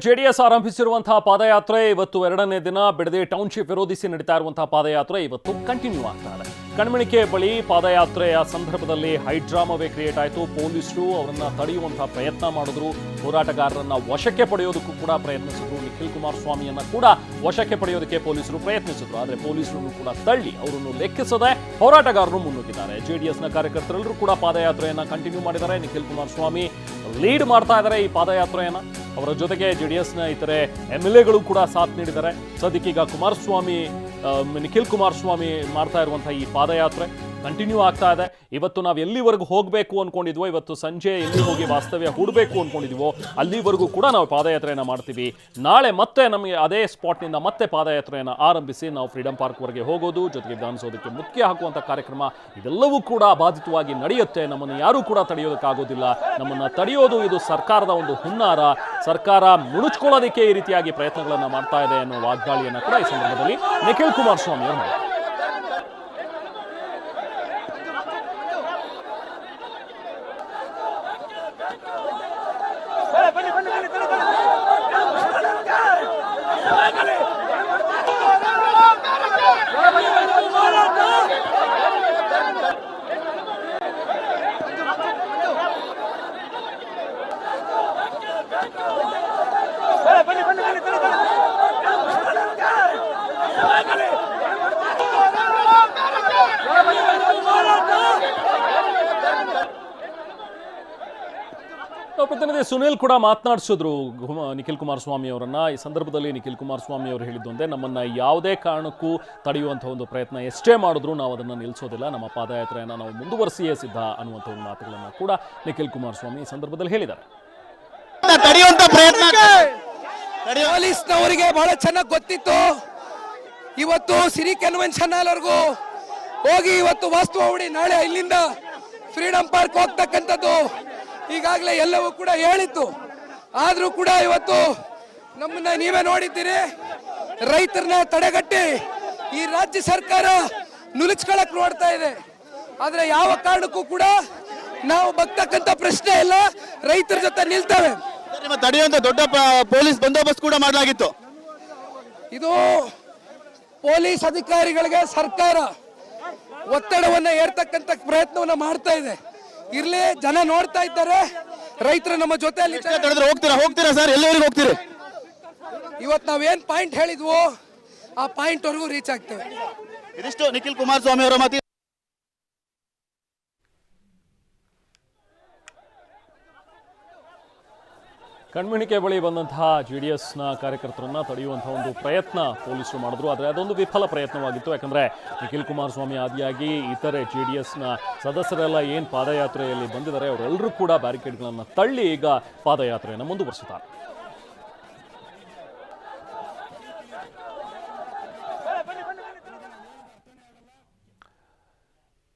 JDS ಆರಂಭಿಸಿರುವಂತಹ ಪಾದಯಾತ್ರೆ ಇವತ್ತು ಎರಡನೇ ದಿನ ಬಿಡದಿ ಟೌನ್ಶಿಪ್ ವಿರೋಧಿಸಿ ನಡೀತಾ ಇರುವಂತಹ ಪಾದಯಾತ್ರೆ ಇವತ್ತು ಕಂಟಿನ್ಯೂ ಆಗ್ತಾ ಇದೆ. ಕಣ್ಮಣಿಕೆ ಬಳಿ ಪಾದಯಾತ್ರೆಯ ಸಂದರ್ಭದಲ್ಲಿ ಹೈಡ್ರಾಮಾವೇ ಕ್ರಿಯೇಟ್ ಆಯಿತು. ಪೊಲೀಸರು ಅವರನ್ನ ತಡೆಯುವಂತಹ ಪ್ರಯತ್ನ ಮಾಡಿದ್ರು. ಹೋರಾಟಗಾರರನ್ನ ವಶಕ್ಕೆ ಪಡೆಯೋದಕ್ಕೂ ಕೂಡ ಪ್ರಯತ್ನಿಸಿದ್ರು. ನಿಖಿಲ್ ಕುಮಾರಸ್ವಾಮಿಯನ್ನ ಕೂಡ ವಶಕ್ಕೆ ಪಡೆಯೋದಕ್ಕೆ ಪೊಲೀಸರು ಪ್ರಯತ್ನಿಸಿದ್ರು. ಆದರೆ ಪೊಲೀಸರನ್ನು ಕೂಡ ತಳ್ಳಿ ಅವರನ್ನು ಲೆಕ್ಕಿಸದೆ ಹೋರಾಟಗಾರರು ಮುನ್ನುಗ್ಗಿದ್ದಾರೆ. ಜೆಡಿಎಸ್ನ ಕಾರ್ಯಕರ್ತರೆಲ್ಲರೂ ಕೂಡ ಪಾದಯಾತ್ರೆಯನ್ನ ಕಂಟಿನ್ಯೂ ಮಾಡಿದ್ದಾರೆ. ನಿಖಿಲ್ ಕುಮಾರಸ್ವಾಮಿ ಲೀಡ್ ಮಾಡ್ತಾ ಇದ್ದಾರೆ ಈ ಪಾದಯಾತ್ರೆಯನ್ನ. ಅವರ ಜೊತೆಗೆ ಜೆಡಿಎಸ್ನ ಇತರೆ MLAಗಳು ಕೂಡ ಸಾಥ್ ನೀಡಿದ್ದಾರೆ. ಸದ್ಯಕ್ಕೀಗ ನಿಖಿಲ್ ಕುಮಾರಸ್ವಾಮಿ ಮಾಡ್ತಾ ಇರುವಂತಹ ಈ ಪಾದಯಾತ್ರೆ ಕಂಟಿನ್ಯೂ ಆಗ್ತಾ ಇದೆ. ಇವತ್ತು ನಾವು ಎಲ್ಲಿವರೆಗೂ ಹೋಗಬೇಕು ಅನ್ಕೊಂಡಿದ್ವೋ, ಇವತ್ತು ಸಂಜೆ ಎಲ್ಲಿ ಹೋಗಿ ವಾಸ್ತವ್ಯ ಹೂಡಬೇಕು ಅನ್ಕೊಂಡಿದ್ವೋ ಅಲ್ಲಿವರೆಗೂ ಕೂಡ ನಾವು ಪಾದಯಾತ್ರೆಯನ್ನು ಮಾಡ್ತೀವಿ. ನಾಳೆ ಮತ್ತೆ ನಮಗೆ ಅದೇ ಸ್ಪಾಟ್ನಿಂದ ಮತ್ತೆ ಪಾದಯಾತ್ರೆಯನ್ನು ಆರಂಭಿಸಿ ನಾವು ಫ್ರೀಡಂ ಪಾರ್ಕ್ವರೆಗೆ ಹೋಗೋದು, ಜೊತೆಗೆ ವಿಧಾನಸೌಧಕ್ಕೆ ಮುತ್ತಿಗೆ ಹಾಕುವಂಥ ಕಾರ್ಯಕ್ರಮ ಇದೆಲ್ಲವೂ ಕೂಡ ಬಾಧಿತವಾಗಿ ನಡೆಯುತ್ತೆ. ನಮ್ಮನ್ನು ಯಾರೂ ಕೂಡ ತಡೆಯೋದಕ್ಕಾಗೋದಿಲ್ಲ. ನಮ್ಮನ್ನು ತಡೆಯೋದು ಇದು ಸರ್ಕಾರದ ಒಂದು ಹುನ್ನಾರ. ಸರ್ಕಾರ ಮುಣುಚ್ಕೊಳ್ಳೋದಕ್ಕೆ ಈ ರೀತಿಯಾಗಿ ಪ್ರಯತ್ನಗಳನ್ನು ಮಾಡ್ತಾ ಇದೆ ಅನ್ನೋ ವಾಗ್ದಾಳಿಯನ್ನು ಕೂಡ ಈ ಸಂದರ್ಭದಲ್ಲಿ ನಿಖಿಲ್ ಕುಮಾರಸ್ವಾಮಿ ಅವರು ಮಾಡಿದ್ದಾರೆ. ಪ್ರತಿನಿಧಿ ಸುನಿಲ್ ಕೂಡ ಮಾತನಾಡಿಸಿದ್ರು ನಿಖಿಲ್ ಕುಮಾರಸ್ವಾಮಿ ಅವರನ್ನ. ಈ ಸಂದರ್ಭದಲ್ಲಿ ನಿಖಿಲ್ ಕುಮಾರಸ್ವಾಮಿ ಅವರು ಹೇಳಿದ್ದೊಂದೇ, ನಮ್ಮನ್ನ ಯಾವುದೇ ಕಾರಣಕ್ಕೂ ತಡೆಯುವಂತಹ ಒಂದು ಪ್ರಯತ್ನ ಎಷ್ಟೇ ಮಾಡಿದ್ರು ನಾವು ಅದನ್ನ ನಿಲ್ಲಿಸೋದಿಲ್ಲ, ನಮ್ಮ ಪಾದಯಾತ್ರೆಯನ್ನು ನಾವು ಮುಂದುವರಿಸಿಯೇ ಸಿದ್ಧ ಅನ್ನುವಂಥ ಒಂದು ಮಾತುಗಳನ್ನು ಕೂಡ ನಿಖಿಲ್ ಕುಮಾರಸ್ವಾಮಿ ಈ ಸಂದರ್ಭದಲ್ಲಿ ಹೇಳಿದ್ದಾರೆ. ಪೊಲೀಸ್ನವರಿಗೆ ಬಹಳ ಚೆನ್ನಾಗಿ ಗೊತ್ತಿತ್ತು. ಇವತ್ತು ಸಿರಿ ಕನ್ವೆನ್ಷನ್ ಹಾಲ್ವರೆಗೂ ಹೋಗಿ ಇವತ್ತು ವಾಸ್ತವ ಹೂಡಿ ನಾಳೆ ಇಲ್ಲಿಂದ ಫ್ರೀಡಂ ಪಾರ್ಕ್ ಹೋಗ್ತಕ್ಕಂಥದ್ದು ಈಗಾಗಲೇ ಎಲ್ಲವೂ ಕೂಡ ಹೇಳಿತ್ತು. ಆದ್ರೂ ಕೂಡ ಇವತ್ತು ನಮ್ಮನ್ನ ನೀವೇ ನೋಡಿದ್ದೀರಿ, ರೈತರನ್ನ ತಡೆಗಟ್ಟಿ ಈ ರಾಜ್ಯ ಸರ್ಕಾರ ನುಲಿಸ್ಕೊಳಕ್ ನೋಡ್ತಾ ಇದೆ. ಆದ್ರೆ ಯಾವ ಕಾರಣಕ್ಕೂ ಕೂಡ ನಾವು ಬಗ್ತಕ್ಕಂಥ ಪ್ರಶ್ನೆ ಇಲ್ಲ, ರೈತರ ಜೊತೆ ನಿಲ್ತೇವೆ. ತಡೆಯುವಂತ ದೊಡ್ಡ ಪೊಲೀಸ್ ಬಂದೋಬಸ್ತ್ ಕೂಡ ಮಾಡಲಾಗಿತ್ತು. ಇದು ಪೊಲೀಸ್ ಅಧಿಕಾರಿಗಳಿಗೆ ಸರ್ಕಾರ ಒತ್ತಡವನ್ನ ಏರ್ತಕ್ಕಂಥ ಪ್ರಯತ್ನವನ್ನ ಮಾಡ್ತಾ ಇದೆ. ಇರ್ಲಿ, ಜನ ನೋಡ್ತಾ ಇದ್ದಾರೆ, ರೈತರು ನಮ್ಮ ಜೊತೆಯಲ್ಲಿ ಹೋಗ್ತೀರಾ ಸರ್? ಎಲ್ಲಿವರೆಗೂ ಹೋಗ್ತೀರಿ? ಇವತ್ತು ನಾವೇನ್ ಪಾಯಿಂಟ್ ಹೇಳಿದ್ವೋ ಆ ಪಾಯಿಂಟ್ ವರೆಗೂ ರೀಚ್ ಆಗ್ತೇವೆ. ಇದಿಷ್ಟು ನಿಖಿಲ್ ಕುಮಾರಸ್ವಾಮಿ ಅವರ ಮಾತು. ಕಣ್ಮಣಿಕೆ ಬಳಿ ಬಂದಂತಹ ಜೆಡಿಎಸ್ನ ಕಾರ್ಯಕರ್ತರನ್ನ ತಡೆಯುವಂತಹ ಒಂದು ಪ್ರಯತ್ನ ಪೊಲೀಸರು ಮಾಡಿದ್ರು. ಆದರೆ ಅದೊಂದು ವಿಫಲ ಪ್ರಯತ್ನವಾಗಿತ್ತು. ಯಾಕಂದರೆ ನಿಖಿಲ್ ಕುಮಾರಸ್ವಾಮಿ ಆದಿಯಾಗಿ ಇತರೆ ಜೆಡಿಎಸ್ನ ಸದಸ್ಯರೆಲ್ಲ ಏನು ಪಾದಯಾತ್ರೆಯಲ್ಲಿ ಬಂದಿದ್ದಾರೆ ಅವರೆಲ್ಲರೂ ಕೂಡ ಬ್ಯಾರಿಕೇಡ್ಗಳನ್ನು ತಳ್ಳಿ ಈಗ ಪಾದಯಾತ್ರೆಯನ್ನು ಮುಂದುವರಿಸುತ್ತಾರೆ.